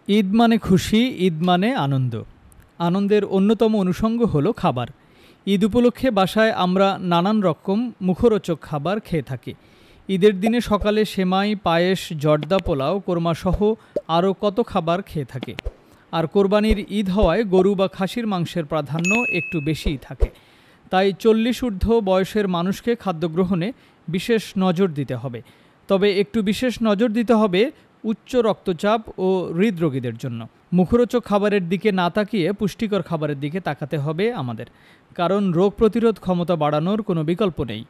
ঈদ মানে খুশি, ঈদ মানে আনন্দ। আনন্দের অন্যতম অনুষঙ্গ হলো খাবার। ঈদ উপলক্ষে বাসায় আমরা নানান রকম মুখরোচক খাবার খেয়ে থাকি। ঈদের দিনে সকালে সেমাই, পায়েস, জর্দা পোলাও, কোরমাসহ আরও কত খাবার খেয়ে থাকি। আর কোরবানির ঈদ হওয়ায় গরু বা খাসির মাংসের প্রাধান্য একটু বেশিই থাকে। তাই 40 ঊর্ধ্ব বয়সের মানুষকে খাদ্য গ্রহণে বিশেষ নজর দিতে হবে। তবে একটু বিশেষ নজর দিতে হবে উচ্চ রক্তচাপ ও হৃদরোগীদের জন্য। মুখরোচক খাবারের দিকে না তাকিয়ে পুষ্টিকর খাবারের দিকে তাকাতে হবে আমাদের, কারণ রোগ প্রতিরোধ ক্ষমতা বাড়ানোর কোনো বিকল্প নেই।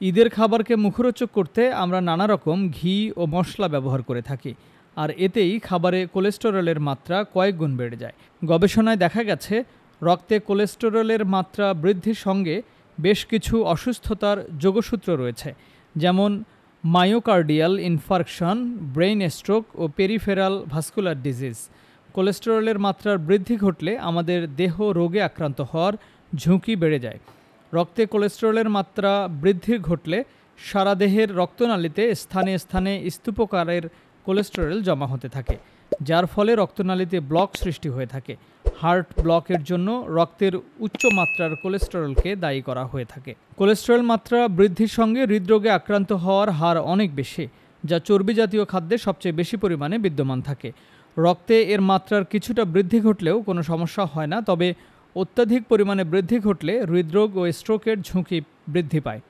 ঈদের খাবারকে মুখরোচক করতে আমরা নানা রকম ঘি ও মশলা ব্যবহার করে থাকি, আর এতেই খাবারে কোলেস্টেরলের মাত্রা কয়েক গুণ বেড়ে যায়। গবেষণায় দেখা গেছে, রক্তে কোলেস্টেরলের মাত্রা বৃদ্ধির সঙ্গে বেশ কিছু অসুস্থতার যোগসূত্র রয়েছে, যেমন মায়োকার্ডিয়াল ইনফার্কশন, ব্রেইন স্ট্রোক ও পেরিফেরাল ভাস্কুলার ডিজিজ। কোলেস্টেরলের মাত্রার বৃদ্ধি ঘটলে আমাদের দেহ রোগে আক্রান্ত হওয়ার ঝুঁকি বেড়ে যায়। রক্তে কোলেস্টেরলের মাত্রা বৃদ্ধি ঘটলে সারা দেহের রক্তনালীতে স্থানে স্থানে স্তূপকারের কোলেস্টেরল জমা হতে থাকে, যার ফলে রক্তনালীতে ব্লক সৃষ্টি হয়ে থাকে। হার্ট ব্লকের জন্য রক্তের উচ্চ মাত্রার কোলেস্টেরলকে দায়ী করা হয়ে থাকে। কোলেস্টেরল মাত্রা বৃদ্ধির সঙ্গে হৃদরোগে আক্রান্ত হওয়ার হার অনেক বেশি, যা চর্বি জাতীয় খাদ্যে সবচেয়ে বেশি পরিমাণে বিদ্যমান থাকে। রক্তে এর মাত্রার কিছুটা বৃদ্ধি ঘটলেও কোনো সমস্যা হয় না, তবে অত্যাধিক পরিমাণে বৃদ্ধি ঘটলে হৃদরোগ ও স্ট্রোকের ঝুঁকি বৃদ্ধি পায়।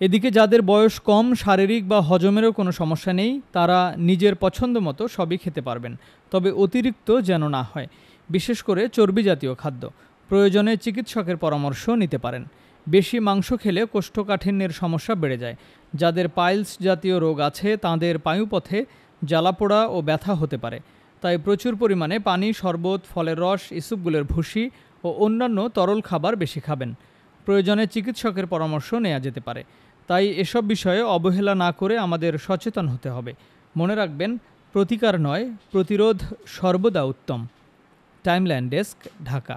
এদিকে যাদের বয়স কম, শারীরিক বা হজমেরও কোনো সমস্যা নেই, তারা নিজের পছন্দ মতো সবই খেতে পারবেন, তবে অতিরিক্ত যেন না হয়, বিশেষ করে চর্বি জাতীয় খাদ্য। প্রয়োজনে চিকিৎসকের পরামর্শ নিতে পারেন। বেশি মাংস খেলে কোষ্ঠকাঠিন্যের সমস্যা বেড়ে যায়। যাদের পাইলস জাতীয় রোগ আছে, তাদের পায়ুপথে জ্বালাপোড়া ও ব্যথা হতে পারে। তাই প্রচুর পরিমাণে পানি, শরবত, ফলের রস, ইসবগুলের ভুসি ও অন্যান্য তরল খাবার বেশি খাবেন। প্রয়োজনে চিকিৎসকের পরামর্শ নেওয়া যেতে পারে। তাই এসব বিষয়ে অবহেলা না করে আমাদের সচেতন হতে হবে। মনে রাখবেন, প্রতিকার নয়, প্রতিরোধ সর্বদা উত্তম। Timeline desk, Dhaka.